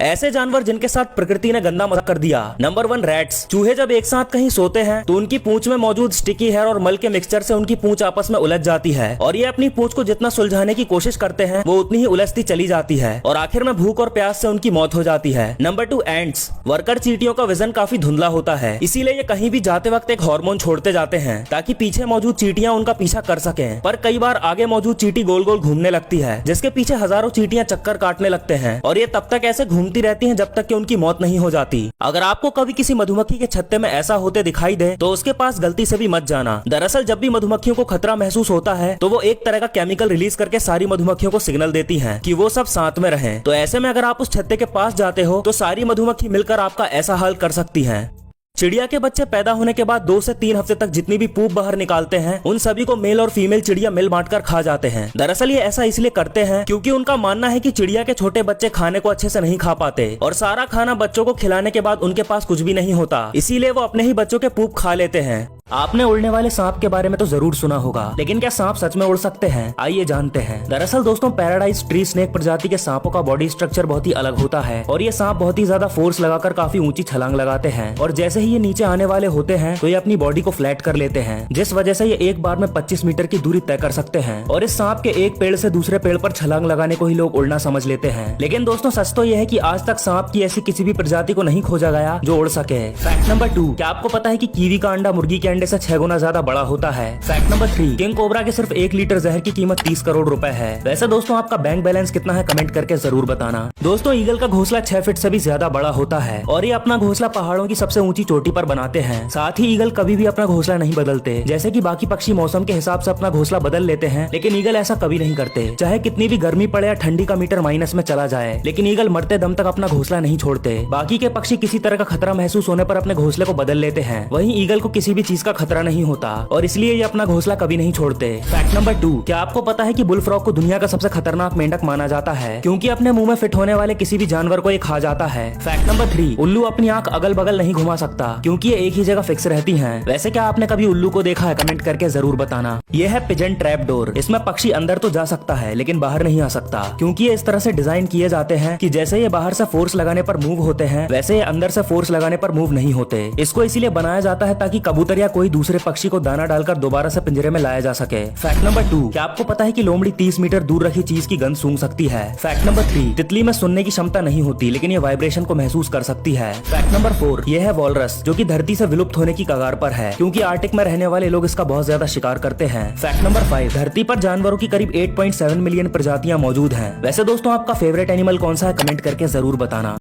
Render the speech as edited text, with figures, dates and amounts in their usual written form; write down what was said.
ऐसे जानवर जिनके साथ प्रकृति ने गंदा मजाक कर दिया। Number 1 rats. चूहे जब एक साथ कहीं सोते हैं तो उनकी पूंछ में मौजूद स्टिकी हेयर और मल के मिक्सचर से उनकी पूंछ आपस में उलझ जाती है और ये अपनी पूंछ को जितना सुलझाने की कोशिश करते हैं वो उतनी ही उलझती चली जाती है और आखिर में भूख और प्यास से उनकी मौत हो जाती है। Number 2 ants. वर्कर चींटियों का विजन काफी धुंधला होता है, इसीलिए ये कहीं भी जाते वक्त एक हार्मोन छोड़ते जाते हैं ताकि पीछे मौजूद चींटियां उनका पीछा कर सकें। पर कई बार आगे मौजूद चींटी गोल गोल घूमने लगती है जिसके पीछे हजारों चींटियां चक्कर काटने लगते हैं और ये तब तक ऐसे घूमती रहती हैं जब तक कि उनकी मौत नहीं हो जाती। अगर आपको कभी किसी मधुमक्खी के छत्ते में ऐसा होते दिखाई दे तो उसके पास गलती से भी मत जाना। दरअसल जब भी मधुमक्खियों को खतरा महसूस होता है तो वो एक तरह का केमिकल रिलीज करके सारी मधुमक्खियों को सिग्नल देती हैं कि वो सब साथ में रहें। तो ऐसे में अगर आप उस छत्ते के पास जाते हो तो सारी मधुमक्खी मिलकर आपका ऐसा हाल कर सकती हैं। चिड़िया के बच्चे पैदा होने के बाद 2 से 3 हफ्ते तक जितनी भी पूप बाहर निकालते हैं उन सभी को मेल और फीमेल चिड़िया मिल बांट कर खा जाते हैं। दरअसल ये ऐसा इसलिए करते हैं क्योंकि उनका मानना है कि चिड़िया के छोटे बच्चे खाने को अच्छे से नहीं खा पाते और सारा खाना बच्चों को खिलाने के बाद उनके पास कुछ भी नहीं होता, इसीलिए वो अपने ही बच्चों के पूप खा लेते हैं। आपने उड़ने वाले सांप के बारे में तो जरूर सुना होगा, लेकिन क्या सांप सच में उड़ सकते हैं? आइए जानते हैं। दरअसल दोस्तों पैराडाइज ट्री स्नेक प्रजाति के सांपों का बॉडी स्ट्रक्चर बहुत ही अलग होता है और ये सांप बहुत ही ज्यादा फोर्स लगाकर काफी ऊंची छलांग लगाते हैं और जैसे ही ये नीचे आने वाले होते हैं तो ये अपनी बॉडी को फ्लैट कर लेते हैं, जिस वजह से ये एक बार में 25 मीटर की दूरी तय कर सकते हैं। और इस सांप के एक पेड़ से दूसरे पेड़ पर छलांग लगाने को ही लोग उड़ना समझ लेते हैं। लेकिन दोस्तों सच तो यह है कि आज तक सांप की ऐसी किसी भी प्रजाति को नहीं खोजा गया जो उड़ सके। Fact number 2। क्या आपको पता है कि कीवी का अंडा मुर्गी के अंडे से 6 गुना ज्यादा बड़ा होता है? Fact number 3। किंग कोबरा के सिर्फ 1 लीटर जहर की कीमत 30 करोड़ रुपए है। वैसे दोस्तों आपका बैंक बैलेंस कितना है कमेंट करके जरूर बताना। दोस्तों ईगल का घोंसला 6 फीट से भी ज्यादा बड़ा होता है और ये अपना घोंसला पहाड़ों की सबसे ऊंची चोटी पर बनाते हैं। साथ ही ईगल कभी भी अपना घोंसला नहीं बदलते। जैसे कि बाकी पक्षी मौसम के हिसाब से अपना घोंसला बदल लेते हैं, लेकिन ईगल ऐसा कभी नहीं करते। चाहे कितनी भी गर्मी पड़े या ठंडी का मीटर माइनस में चला जाए, लेकिन ईगल मरते दम तक अपना घोंसला नहीं छोड़ते। बाकी के पक्षी किसी तरह का खतरा महसूस होने पर अपने घोंसले को बदल लेते हैं, वहीं ईगल को किसी भी चीज का खतरा नहीं होता और इसलिए ये अपना घोंसला कभी नहीं छोड़ते। Fact number 2। क्या आपको पता है कि बुल फ्रॉग को दुनिया का सबसे खतरनाक मेंढक माना जाता है क्योंकि अपने मुंह में फिट होने वाले किसी भी जानवर को ये खा जाता है? Fact number 3। उल्लू अपनी आंख अगल बगल नहीं घुमा सकता क्योंकि ये एक ही जगह फिक्स रहती हैं। वैसे क्या आपने कभी उल्लू को देखा है? कमेंट करके जरूर बताना। यह है पिजन ट्रैप डोर। इसमें पक्षी अंदर तो जा सकता है लेकिन बाहर नहीं आ सकता क्योंकि ये इस तरह से डिजाइन किए जाते हैं कि जैसे ये बाहर से फोर्स लगाने पर मूव होते हैं वैसे ये अंदर से फोर्स लगाने पर मूव नहीं होते। इसको इसीलिए बनाया जाता है ताकि कबूतर या कोई दूसरे पक्षी को दाना डालकर दोबारा से पिंजरे में लाया जा सके। Fact number 2। क्या आपको पता है कि लोमड़ी 30 मीटर दूर रखी चीज की गंध सूंघ सकती है? Fact number 3। तितली में सुनने की क्षमता नहीं होती लेकिन ये वाइब्रेशन को महसूस कर सकती है। Fact number 4। यह है वॉलरस जो कि धरती से विलुप्त होने की कगार पर है क्योंकि आर्टिक में रहने वाले लोग इसका बहुत ज्यादा शिकार करते हैं। Fact number 5। धरती पर जानवरों की करीब 8.7 मिलियन प्रजातियां मौजूद हैं। वैसे दोस्तों आपका फेवरेट एनिमल कौन सा है? कमेंट करके जरूर बताना।